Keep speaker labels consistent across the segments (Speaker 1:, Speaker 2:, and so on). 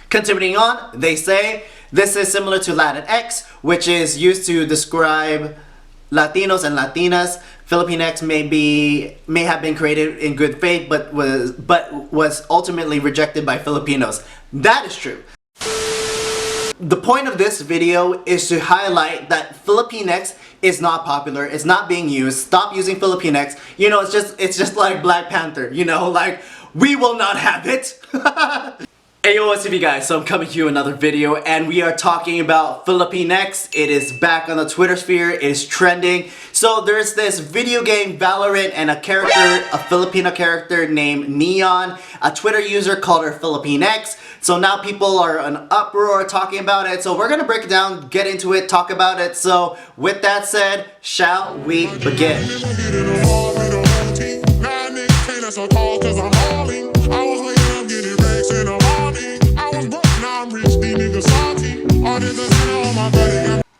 Speaker 1: Continuing on, they say this is similar to Latinx, which is used to describe Latinos and Latinas. Filipinx may have been created in good faith, but was ultimately rejected by Filipinos. That is true. The point of this video is to highlight that Filipinx is not popular. It's not being used. Stop using Filipinx. You know, it's just like Black Panther. You know, like we will not have it. Hey yo, what's up you guys? So I'm coming to you another video and we are talking about Filipinx. It is back on the Twitter sphere. It is trending. So there's this video game Valorant and a character, a Filipino character named Neon. A Twitter user called her Filipinx. So now people are in uproar talking about it. So we're gonna break it down, get into it, talk about it. So with that said, shall we begin?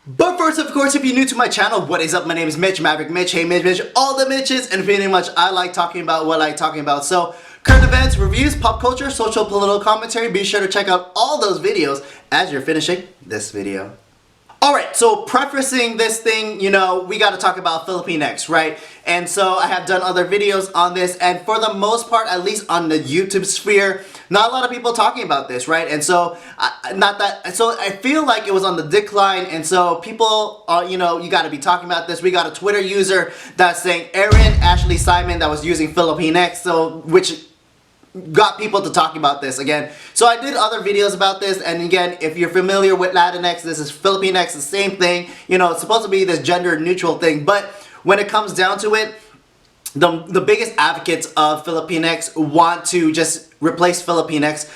Speaker 1: But first, of course, if you're new to my channel, what is up? My name is Mitch, Maverick Mitch, hey Mitch, all the Mitches, and pretty much I like talking about what I like talking about. So, current events, reviews, pop culture, social, political commentary, be sure to check out all those videos as you're finishing this video. Alright, so prefacing this thing, you know, we gotta talk about Filipinx, right? And so I have done other videos on this, and for the most part, at least on the YouTube sphere, not a lot of people talking about this, right? And so, so I feel like it was on the decline, and so people are, you know, you gotta be talking about this. We got a Twitter user that's saying Erin, Ashley Simon, that was using Filipinx, so, which got people to talk about this again. So I did other videos about this, and again, if you're familiar with Latinx, this is Filipinx, the same thing. You know, it's supposed to be this gender neutral thing, but when it comes down to it, the biggest advocates of Filipinx want to just replace Filipinx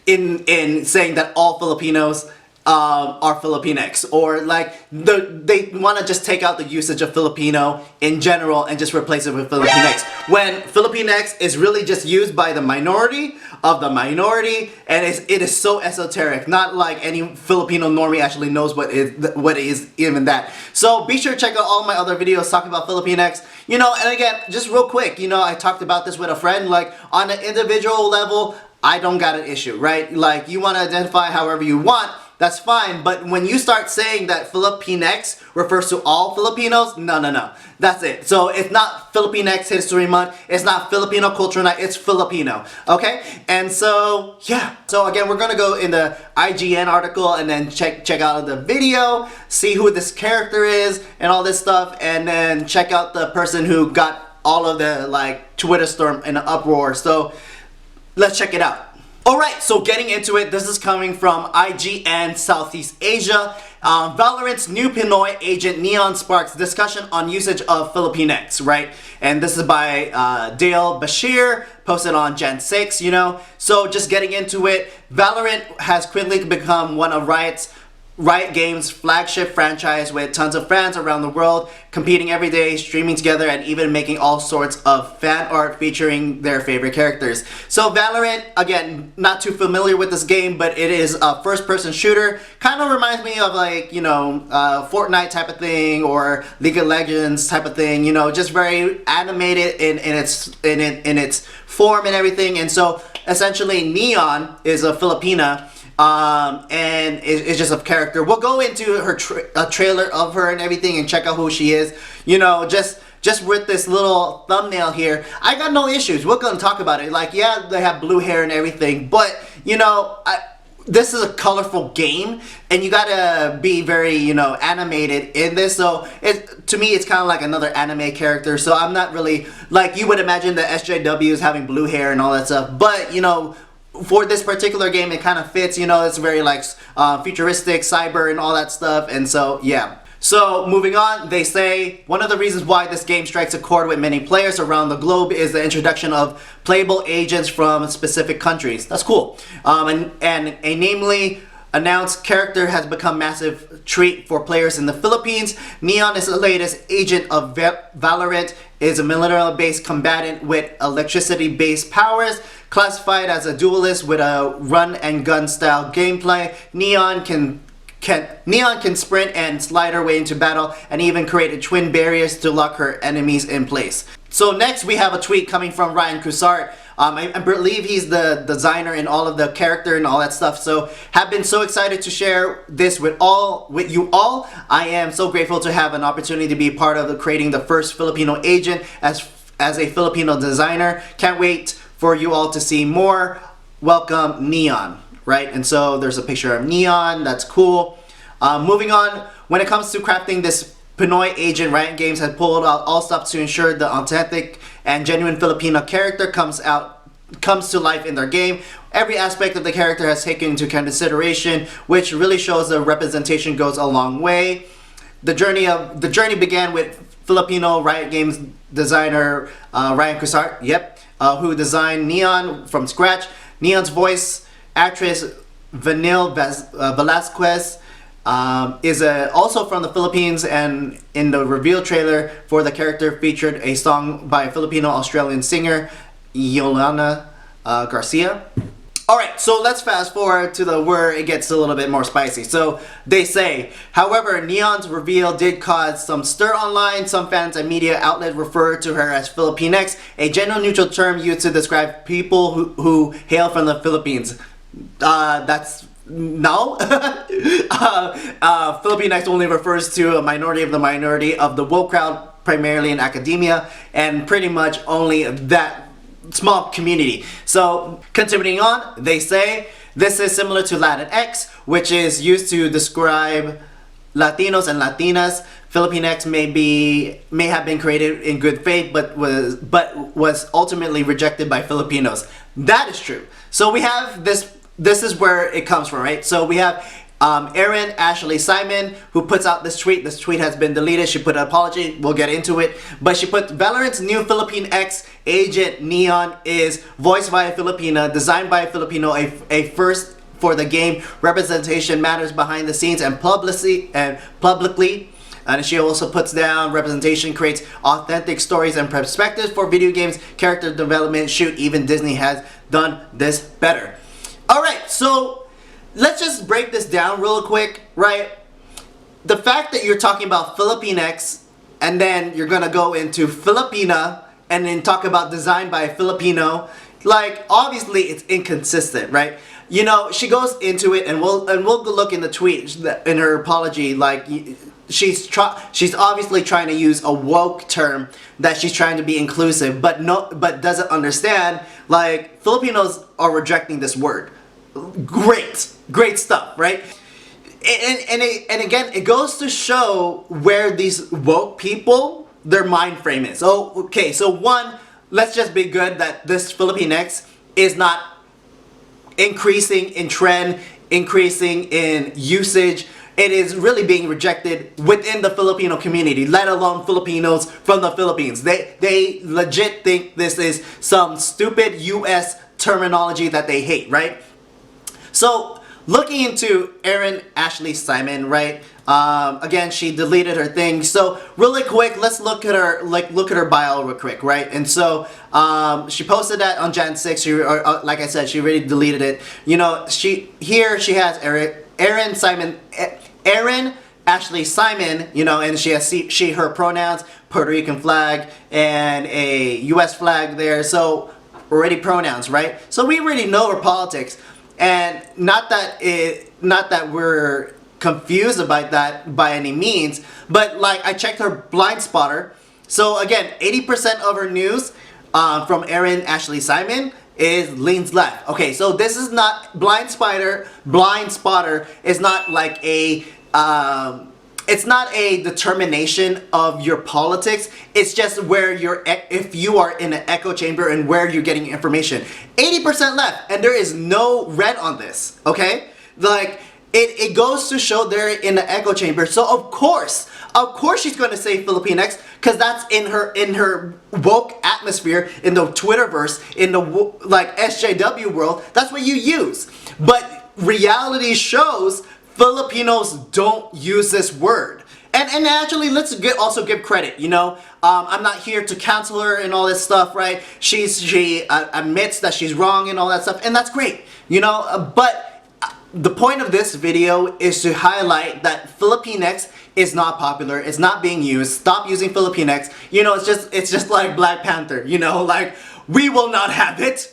Speaker 1: in saying that all Filipinos are Filipinx, or like they want to just take out the usage of Filipino in general and just replace it with Filipinx, when Filipinx is really just used by the minority of the minority, and it is so esoteric, not like any Filipino normie actually knows what is even that. So be sure to check out all my other videos talking about Filipinx. You know, and again, just real quick, you know, I talked about this with a friend, like on an individual level, I don't got an issue, right? Like, you want to identify however you want, that's fine, but when you start saying that Filipinx refers to all Filipinos, no. That's it. So it's not Filipinx History Month, it's not Filipino Culture Night, it's Filipino, okay? And so, yeah. So again, we're gonna go in the IGN article and then check out the video, see who this character is, and all this stuff, and then check out the person who got all of the, like, Twitter storm and uproar. So, let's check it out. Alright, so getting into it, this is coming from IGN Southeast Asia. Valorant's new Pinoy agent Neon sparks discussion on usage of Filipinx, right? And this is by Dale Bashir, posted on Gen 6, you know. So just getting into it, Valorant has quickly become one of Riot Games' flagship franchise, with tons of fans around the world competing every day, streaming together, and even making all sorts of fan art featuring their favorite characters. So Valorant, again, not too familiar with this game, but it is a first-person shooter. Kind of reminds me of, like, you know, Fortnite type of thing, or League of Legends type of thing. You know, just very animated in its form and everything. And so essentially, Neon is a Filipina. And it's just a character. We'll go into her a trailer of her and everything and check out who she is. You know, just with this little thumbnail here, I got no issues. We're gonna talk about it. Like, yeah, they have blue hair and everything, but you know, this is a colorful game, and you gotta be very, you know, animated in this. So to me, it's kind of like another anime character. So I'm not really, like, you would imagine the SJWs having blue hair and all that stuff, but you know, for this particular game, it kind of fits. You know, it's very like futuristic, cyber, and all that stuff. And so, yeah. So, moving on, they say one of the reasons why this game strikes a chord with many players around the globe is the introduction of playable agents from specific countries. That's cool. And a namely announced character has become massive treat for players in the Philippines. Neon is the latest agent of Valorant, is a military-based combatant with electricity-based powers. Classified as a duelist with a run-and-gun style gameplay, Neon can sprint and slide her way into battle, and even create twin barriers to lock her enemies in place. So next we have a tweet coming from Ryan Cussart. I believe he's the designer and all of the character and all that stuff. So have been so excited to share this with you all. I am so grateful to have an opportunity to be part of creating the first Filipino agent as a Filipino designer. Can't wait for you all to see more. Welcome, Neon, right? And so there's a picture of Neon. That's cool. Moving on, when it comes to crafting this Pinoy agent, Riot Games has pulled out all stops to ensure the authentic and genuine Filipino character comes to life in their game. Every aspect of the character has taken into consideration, which really shows the representation goes a long way. The journey began with Filipino Riot Games designer Ryan Cruzart, who designed Neon from scratch. Neon's voice actress Vanille Velasquez is also from the Philippines, and in the reveal trailer for the character featured a song by Filipino-Australian singer Yolanda Garcia. Alright, so let's fast forward to where it gets a little bit more spicy. So they say, however, Neon's reveal did cause some stir online. Some fans and media outlets refer to her as Filipinx, a gender-neutral term used to describe people who hail from the Philippines. That's no. Filipinx only refers to a minority of the woke crowd, primarily in academia, and pretty much only that small community. So continuing on, they say this is similar to Latinx, which is used to describe Latinos and Latinas. Filipinx may have been created in good faith, but was ultimately rejected by Filipinos. That is true. So we have this. This is where it comes from, right? So we have Erin Ashley Simon, who puts out this tweet. This tweet has been deleted. She put an apology. We'll get into it. But she put, Valorant's new Filipinx agent Neon is voiced by a Filipina, designed by a Filipino, a first for the game. Representation matters behind the scenes and publicly. And she also puts down representation creates authentic stories and perspectives for video games, character development. Shoot, even Disney has done this better. Alright, so let's just break this down real quick, right? The fact that you're talking about Filipinx and then you're gonna go into Filipina and then talk about design by a Filipino, like obviously it's inconsistent, right? You know, she goes into it, and we'll look in the tweet in her apology, like she's obviously trying to use a woke term that she's trying to be inclusive, but doesn't understand, like, Filipinos are rejecting this word. Great stuff, right? And again, it goes to show where these woke people, their mind frame is. Oh, okay, so one, let's just be good that this Filipinx is not increasing in trend, increasing in usage. It is really being rejected within the Filipino community, let alone Filipinos from the Philippines. They legit think this is some stupid US terminology that they hate, right? So, looking into Erin Ashley Simon, right? Again, she deleted her thing. So, really quick, let's look at her bio real quick, right? And so, she posted that on Jan 6th. Like I said, she already deleted it. You know, she has Erin Ashley Simon, you know, and she has her pronouns, Puerto Rican flag, and a US flag there. So, already pronouns, right? So we already know her politics. And not that we're confused about that by any means, but like I checked her blind spotter. So again, 80% of her news from Erin Ashley Simon leans left. Okay, so this is not blind spotter is not like a it's not a determination of your politics. It's just where if you are in an echo chamber and where you're getting information. 80% left, and there is no red on this, okay? Like, it goes to show they're in the echo chamber. So of course she's going to say Filipinx, because that's in her woke atmosphere, in the Twitterverse, in the like SJW world. That's what you use. But reality shows Filipinos don't use this word. And actually, let's also give credit, you know. I'm not here to cancel her and all this stuff, right? She admits that she's wrong and all that stuff, and that's great, you know. But the point of this video is to highlight that Filipinx is not popular. It's not being used. Stop using Filipinx. You know, it's just like Black Panther, you know, like we will not have it.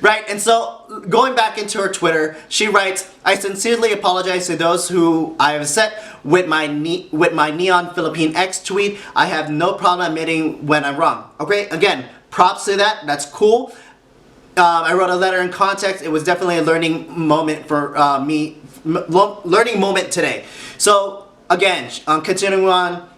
Speaker 1: Right? And so, going back into her Twitter, she writes, I sincerely apologize to those who I have upset with my neon Filipinx tweet. I have no problem admitting when I'm wrong. Okay, again, props to that. That's cool. I wrote a letter in context. It was definitely a learning moment for me. Learning moment today. So again, continuing on,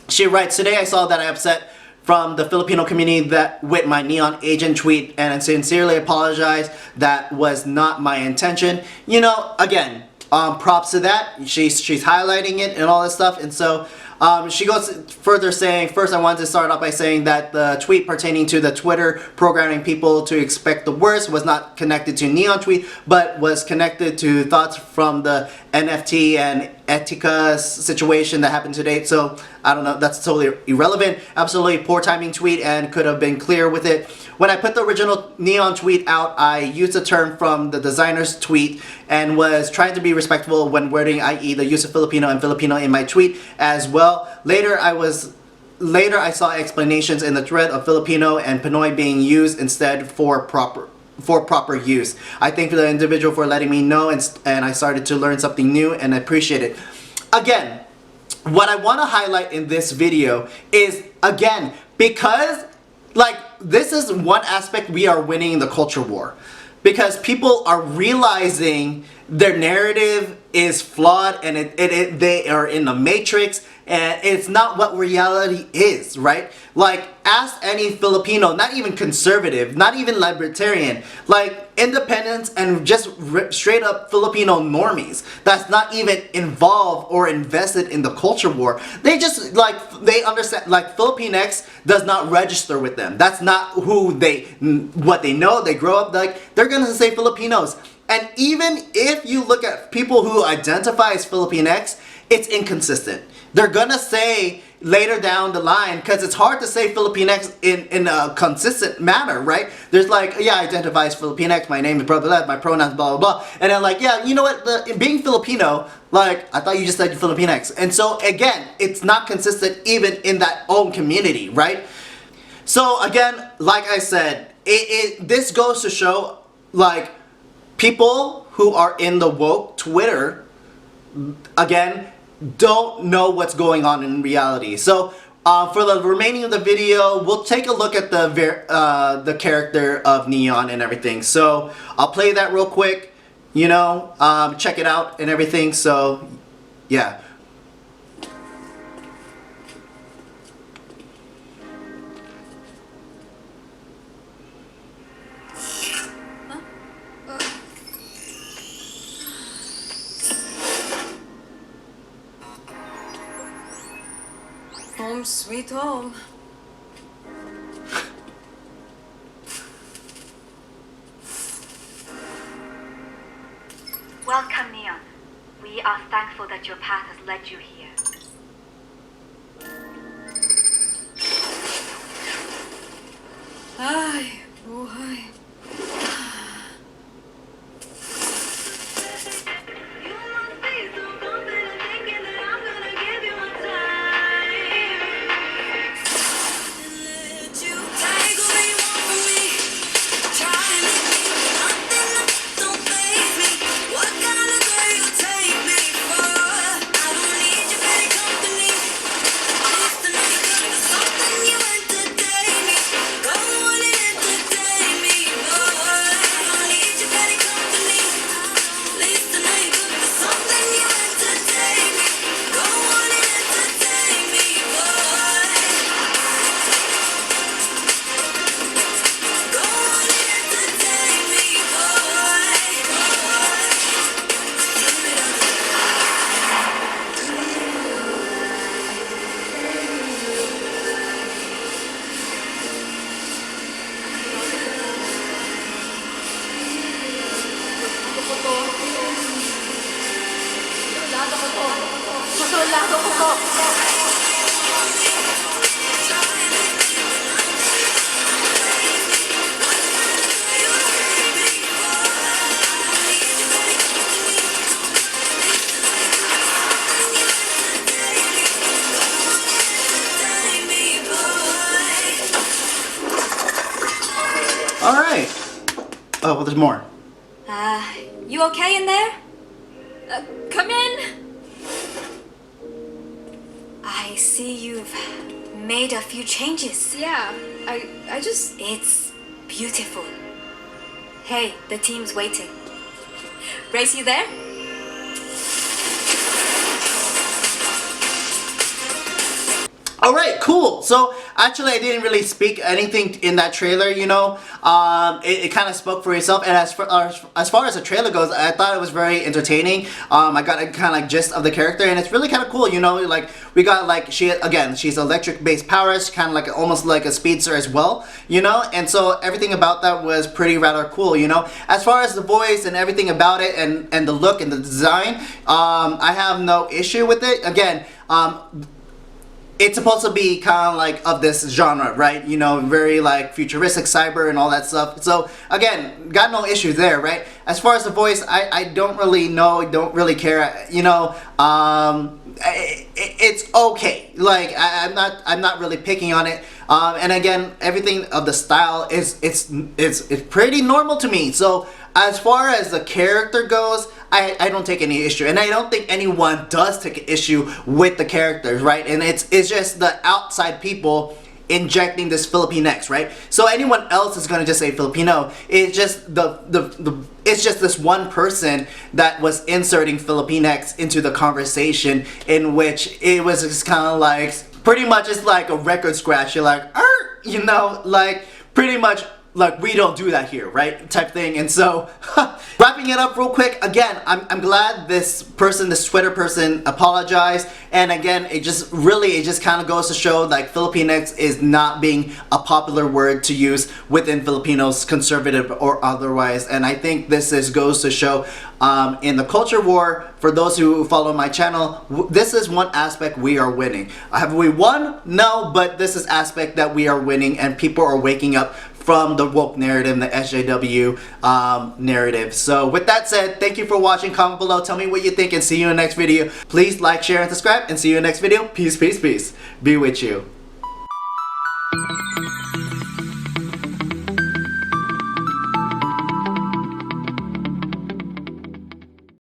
Speaker 1: she writes, today I saw that I upset from the Filipino community that with my neon agent tweet, and I sincerely apologize. That was not my intention. You know, again, props to that. She's highlighting it and all this stuff. And so she goes further saying, first I wanted to start off by saying that the tweet pertaining to the Twitter programming people to expect the worst was not connected to neon tweet, but was connected to thoughts from the NFT and Etika situation that happened today. So I don't know, that's totally irrelevant. Absolutely poor timing tweet and could have been clear with it. When I put the original neon tweet out, I used a term from the designer's tweet and was trying to be respectful when wording, i.e. the use of Filipino and Filipino in my tweet as well. Later I saw explanations in the thread of Filipino and Pinoy being used instead for proper use. I thank the individual for letting me know, and I started to learn something new and I appreciate it. Again, what I want to highlight in this video is, again, because like this is one aspect we are winning the culture war, because people are realizing their narrative is flawed and they are in the matrix and it's not what reality is, right? Like, ask any Filipino, not even conservative, not even libertarian, like independents and just straight up Filipino normies that's not even involved or invested in the culture war. They just like, they understand, like Filipinx does not register with them. That's not what they know. They grow up like, they're gonna say Filipinos. And even if you look at people who identify as Filipinx, it's inconsistent. They're gonna say later down the line, because it's hard to say Filipinx in a consistent manner, right? There's like, yeah, I identify as Filipinx, my name is blah, blah, blah, my pronouns, blah, blah, blah. And then like, yeah, you know what, being Filipino, like, I thought you just said Filipinx. And so again, it's not consistent even in that own community, right? So again, like I said, this goes to show, like, people who are in the woke Twitter, again, don't know what's going on in reality. So for the remaining of the video, we'll take a look at the character of Neon and everything. So I'll play that real quick, you know, check it out and everything. So yeah.
Speaker 2: Home sweet home.
Speaker 3: Welcome, Neon. We are thankful that your path has led you here.
Speaker 2: Ay, buhay.
Speaker 1: Oh, well, there's more.
Speaker 2: You okay in there? Come in. I see you've made a few changes.
Speaker 4: Yeah, I just...
Speaker 2: It's beautiful. Hey, the team's waiting. Grace, you there?
Speaker 1: Alright, cool. So, actually, I didn't really speak anything in that trailer, you know. It kind of spoke for itself. And as far as the trailer goes, I thought it was very entertaining. I got a kind of like gist of the character, and it's really kind of cool, you know. Like, we got like, she's electric-based powers, kind of like almost like a speedster as well, you know. And so, everything about that was pretty rather cool, you know. As far as the voice and everything about it, and the look and the design, I have no issue with it. Again, it's supposed to be kind of like of this genre, right? You know, very like futuristic cyber and all that stuff. So again, got no issues there, right? As far as the voice, I don't really know, don't really care, you know. It's okay. Like I'm not really picking on it. And again, everything of the style is it's pretty normal to me. So as far as the character goes, I don't take any issue, and I don't think anyone does take an issue with the characters, right? And it's just the outside people injecting this Filipinx, right? So anyone else is gonna just say Filipino. It's just it's just this one person that was inserting Filipinx into the conversation, in which it was just kind of like pretty much it's like a record scratch. You're like, you know, like pretty much. Like, we don't do that here, right? Type thing. And so, wrapping it up real quick, again, I'm glad this Twitter person apologized. And again, it just kind of goes to show like Filipinx is not being a popular word to use within Filipinos, conservative or otherwise. And I think this goes to show in the culture war, for those who follow my channel, this is one aspect we are winning. Have we won? No, but this is aspect that we are winning, and people are waking up from the woke narrative, the SJW narrative. So with that said, thank you for watching. Comment below, tell me what you think, and see you in the next video. Please like, share, and subscribe, and see you in the next video. Peace, peace, peace. Be with you.